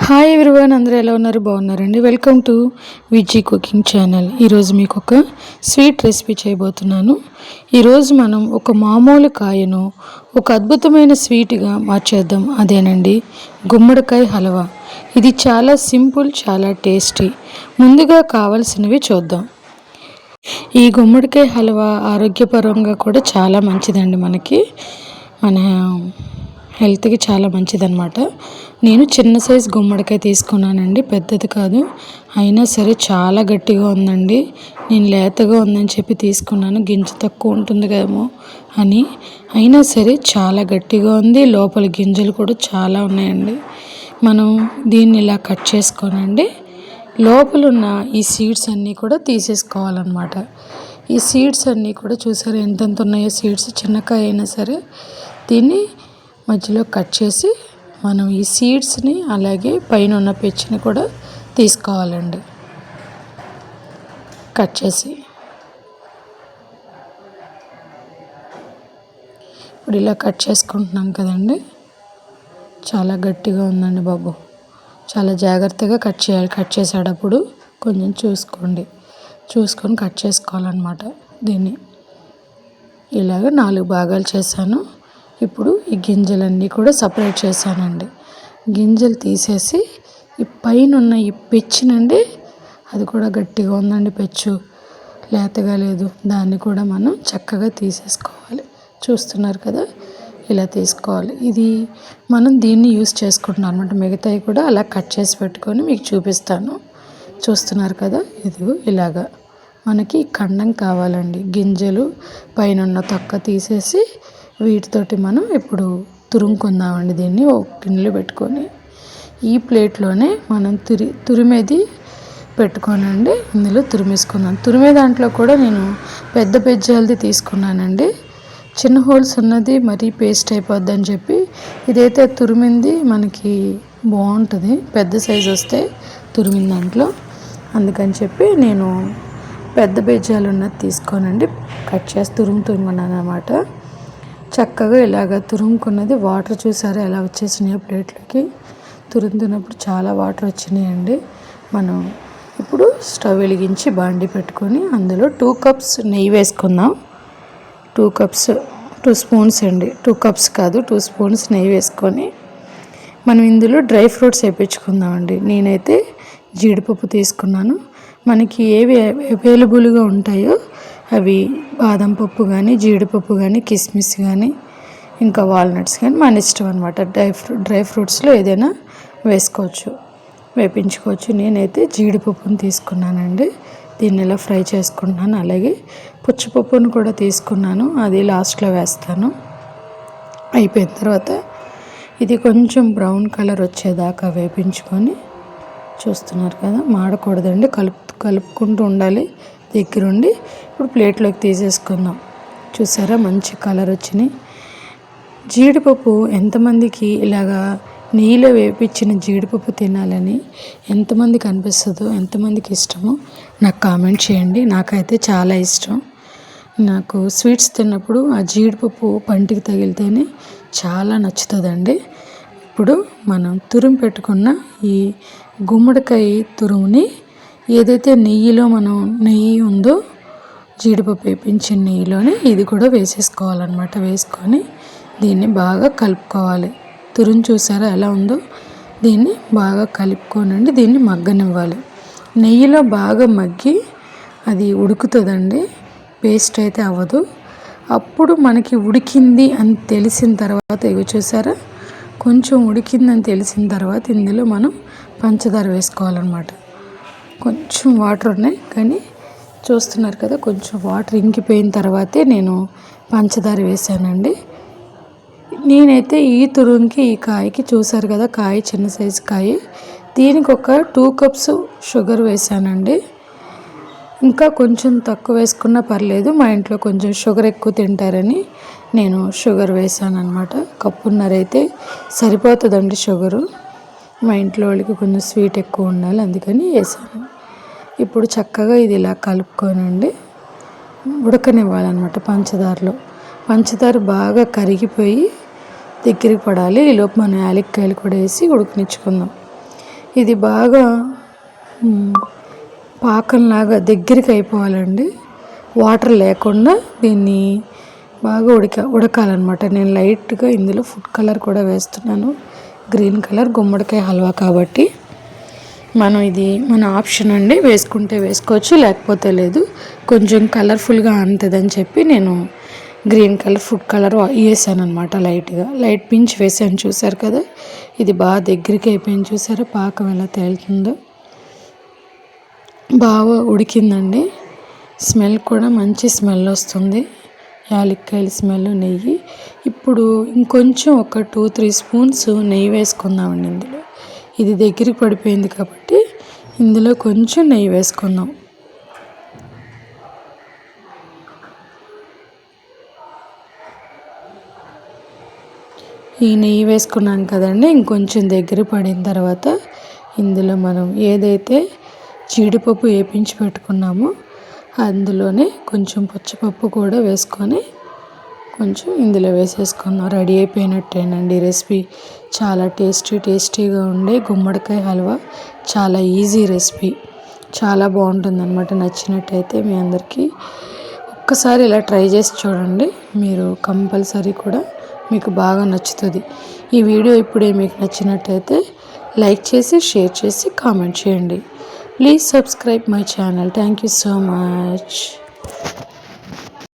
Hi everyone, అందరూ ఎలా ఉన్నారు? బాగున్నారండి. Welcome to Viji cooking channel. ఈరోజు మీకు ఒక స్వీట్ రెసిపీ చేయబోతున్నాను. ఈరోజు మనం ఒక మామూలు కాయను ఒక అద్భుతమైన స్వీట్గా మార్చేద్దాం. అదేనండి గుమ్మడికాయ హల్వా. ఇది చాలా సింపుల్, చాలా టేస్టీ. ముందుగా కావాల్సినవి చూద్దాం. ఈ గుమ్మడికాయ హల్వా ఆరోగ్యపరంగా కూడా చాలా మంచిదండి. మన హెల్త్కి చాలా మంచిదన్నమాట. నేను చిన్న సైజు గుమ్మడికాయ తీసుకున్నానండి, పెద్దది కాదు. అయినా సరే చాలా గట్టిగా ఉందండి. నేను లేతగా ఉందని చెప్పి తీసుకున్నాను, గింజ తక్కువ ఉంటుంది కదేమో అని. అయినా సరే చాలా గట్టిగా ఉంది. లోపల గింజలు కూడా చాలా ఉన్నాయండి. మనం దీన్ని ఇలా కట్ చేసుకోనండి, లోపల ఉన్న ఈ సీడ్స్ అన్నీ కూడా తీసేసుకోవాలన్నమాట. ఈ సీడ్స్ అన్నీ కూడా చూసారు ఎంతెంత ఉన్నాయో. సీడ్స్ చిన్నకాయ అయినా సరే దీన్ని మధ్యలో కట్ చేసి మనం ఈ సీడ్స్ని అలాగే పైన ఉన్న పెచ్చిని కూడా తీసుకోవాలండి. కట్ చేసి ఇప్పుడు ఇలా కట్ చేసుకుంటున్నాం కదండి. చాలా గట్టిగా ఉందండి బాబు. చాలా జాగ్రత్తగా కట్ చేయాలి. కట్ చేసేటప్పుడు కొంచెం చూసుకొని కట్ చేసుకోవాలన్నమాట. దీన్ని ఇలాగ 4 భాగాలు చేశాను. ఇప్పుడు ఈ గింజలన్నీ కూడా సపరేట్ చేశానండి. గింజలు తీసేసి ఈ పైన ఉన్న ఈ పెచ్చినండి, అది కూడా గట్టిగా ఉందండి. పెచ్చు లేతగా లేదు. దాన్ని కూడా మనం చక్కగా తీసేసుకోవాలి. చూస్తున్నారు కదా, ఇలా తీసుకోవాలి. ఇది మనం దీన్ని యూస్ చేసుకుంటున్నాం అనమాట. మిగతాయి కూడా అలా కట్ చేసి పెట్టుకొని మీకు చూపిస్తాను. చూస్తున్నారు కదా, ఇదిగో ఇలాగా మనకి ఖండం కావాలండి. గింజలు పైన ఉన్న తొక్క తీసేసి వీటితోటి మనం ఇప్పుడు తురుముకుందామండి. దీన్ని ఒక గిన్నెలో పెట్టుకొని ఈ ప్లేట్లోనే మనం తురిమేది పెట్టుకోనండి. ఇందులో తురిమేసుకున్నాను. తురిమే దాంట్లో కూడా నేను పెద్ద బెజ్జాలది తీసుకున్నానండి. చిన్న హోల్స్ ఉన్నది మరీ పేస్ట్ అయిపోద్ది అని చెప్పి ఇదైతే తురిమింది మనకి బాగుంటుంది. పెద్ద సైజు వస్తే తురిమిన దాంట్లో, అందుకని చెప్పి నేను పెద్ద బెజ్జాలు ఉన్నది తీసుకోనండి. కట్ చేసి తురుముతున్నాను అన్నమాట. చక్కగా ఇలాగ తురుముకున్నది. వాటర్ చూసారా ఎలా వచ్చేసినాయో ప్లేట్లోకి. తురుముతున్నప్పుడు చాలా వాటర్ వచ్చినాయండి. మనం ఇప్పుడు స్టవ్ వెలిగించి బాండి పెట్టుకొని అందులో 2 కప్స్ నెయ్యి వేసుకుందాం. 2 స్పూన్స్ అండి. 2 కప్స్ కాదు, 2 స్పూన్స్ నెయ్యి వేసుకొని మనం ఇందులో డ్రై ఫ్రూట్స్ వేయించుకుందామండి. నేనైతే జీడిపప్పు తీసుకున్నాను. మనకి ఏవి అవైలబుల్గా ఉంటాయో అవి బాదం పప్పు కానీ, జీడిపప్పు కానీ, కిస్మిస్ కానీ, ఇంకా వాల్నట్స్ కానీ మన ఇష్టం అనమాట. డ్రై ఫ్రూట్స్లో ఏదైనా వేపించుకోవచ్చు. నేనైతే జీడిపప్పును తీసుకున్నానండి. దీన్ని ఇలా ఫ్రై చేసుకుంటున్నాను. అలాగే పుచ్చపప్పును కూడా తీసుకున్నాను, అది లాస్ట్లో వేస్తాను. అయిపోయిన తర్వాత ఇది కొంచెం బ్రౌన్ కలర్ వచ్చేదాకా వేపించుకొని, చూస్తున్నారు కదా, మాడకూడదండి, కలుపుకుంటూ ఉండాలి దగ్గరుండి. ఇప్పుడు ప్లేట్లోకి తీసేసుకుందాం. చూసారా మంచి కలర్ వచ్చినాయి. జీడిపప్పు ఎంతమందికి ఇలాగా నెయ్యిలో వేపించిన జీడిపప్పు తినాలని ఎంతమందికి అనిపిస్తుందో, ఎంతమందికి ఇష్టమో నాకు కామెంట్ చేయండి. నాకైతే చాలా ఇష్టం. నాకు స్వీట్స్ తిన్నప్పుడు ఆ జీడిపప్పు పంటికి తగిలితేనే చాలా నచ్చుతుందండి. ఇప్పుడు మనం తురుము పెట్టుకున్న ఈ గుమ్మడికాయ తురుముని ఏదైతే నెయ్యి ఉందో, జీడిపప్పు వేపించిన నెయ్యిలోనే ఇది కూడా వేసేసుకోవాలన్నమాట. వేసుకొని దీన్ని బాగా కలుపుకోవాలి. తురుము చూసారా ఎలా ఉందో, దీన్ని బాగా కలుపుకోనండి. దీన్ని మగ్గనివ్వాలి. నెయ్యిలో బాగా మగ్గి అది ఉడుకుతుందండి, పేస్ట్ అయితే అవ్వదు. అప్పుడు మనకి ఉడికింది అని తెలిసిన తర్వాత, ఇవి చూసారా కొంచెం ఉడికిందని తెలిసిన తర్వాత ఇందులో మనం పంచదార వేసుకోవాలన్నమాట. కొంచెం వాటర్ ఉన్నాయి కానీ చూస్తున్నారు కదా, కొంచెం వాటర్ ఇంకిపోయిన తర్వాతే నేను పంచదార వేసానండి. నేనైతే ఈ తురుముకి, ఈ కాయకి చూసారు కదా, కాయ చిన్న సైజు కాయ, దీనికి ఒక 2 కప్స్ షుగర్ వేసానండి. ఇంకా కొంచెం తక్కువ వేసుకున్నా పర్లేదు, మా ఇంట్లో కొంచెం షుగర్ ఎక్కువ తింటారని నేను షుగర్ వేసాను అనమాట. కప్పున్నరైతే సరిపోతుందండి షుగరు. మా ఇంట్లో వాళ్ళకి కొంచెం స్వీట్ ఎక్కువ ఉండాలి, అందుకని వేసాను. ఇప్పుడు చక్కగా ఇది ఇలా కలుపుకోనండి ఉడకనివ్వాలన్నమాట. పంచదార బాగా కరిగిపోయి దగ్గరికి పడాలి. ఈలోపు మనం యాలక్కాయలు కూడా వేసి ఉడకనిచ్చుకుందాం. ఇది బాగా పాకంలాగా దగ్గరికి అయిపోవాలండి. వాటర్ లేకుండా దీన్ని బాగా ఉడకాలన్నమాట. నేను లైట్గా ఇందులో ఫుడ్ కలర్ కూడా వేస్తున్నాను, గ్రీన్ కలర్, గుమ్మడికాయ హల్వా కాబట్టి. ఇది మన ఆప్షన్ అండి, వేసుకుంటే వేసుకోవచ్చు, లేకపోతే లేదు. కొంచెం కలర్ఫుల్గా అంతదని చెప్పి నేను గ్రీన్ కలర్ ఫుడ్ కలర్ వేసాను అనమాట. లైట్ పించ్ వేసాను. చూసారు కదా, ఇది బాగా దగ్గరికి అయిపోయింది. చూసారా పాకం ఎలా తేలుతుందో. బాగా ఉడికిందండి. స్మెల్ కూడా మంచి స్మెల్ వస్తుంది, యాలక్కాయల స్మెల్, నెయ్యి. ఇప్పుడు ఇంకొంచెం ఒక 2-3 స్పూన్స్ నెయ్యి వేసుకుందామండి ఇందులో. ఇది దగ్గరికి పడిపోయింది కాబట్టి ఇందులో కొంచెం నెయ్యి వేసుకుందాం. ఈ నెయ్యి వేసుకున్నాను కదండి, ఇంకొంచెం దగ్గర పడిన తర్వాత ఇందులో మనం ఏదైతే జీడిపప్పు వేపించి పెట్టుకున్నామో అందులోనే కొంచెం పచ్చిపప్పు కూడా వేసుకొని కొంచెం ఇందులో వేసేసుకున్నాం. రెడీ అయిపోయినట్టేనండి రెసిపీ. చాలా టేస్టీగా ఉండే గుమ్మడికాయ హల్వా. చాలా ఈజీ రెసిపీ, చాలా బాగుంటుందన్నమాట. నచ్చినట్టయితే మీ అందరికీ ఒక్కసారి ఇలా ట్రై చేసి చూడండి, మీరు కంపల్సరీ కూడా మీకు బాగా నచ్చుతుంది. ఈ వీడియో ఇప్పుడే మీకు నచ్చినట్టయితే లైక్ చేసి, షేర్ చేసి, కామెంట్ చేయండి. Please subscribe my channel. Thank you so much.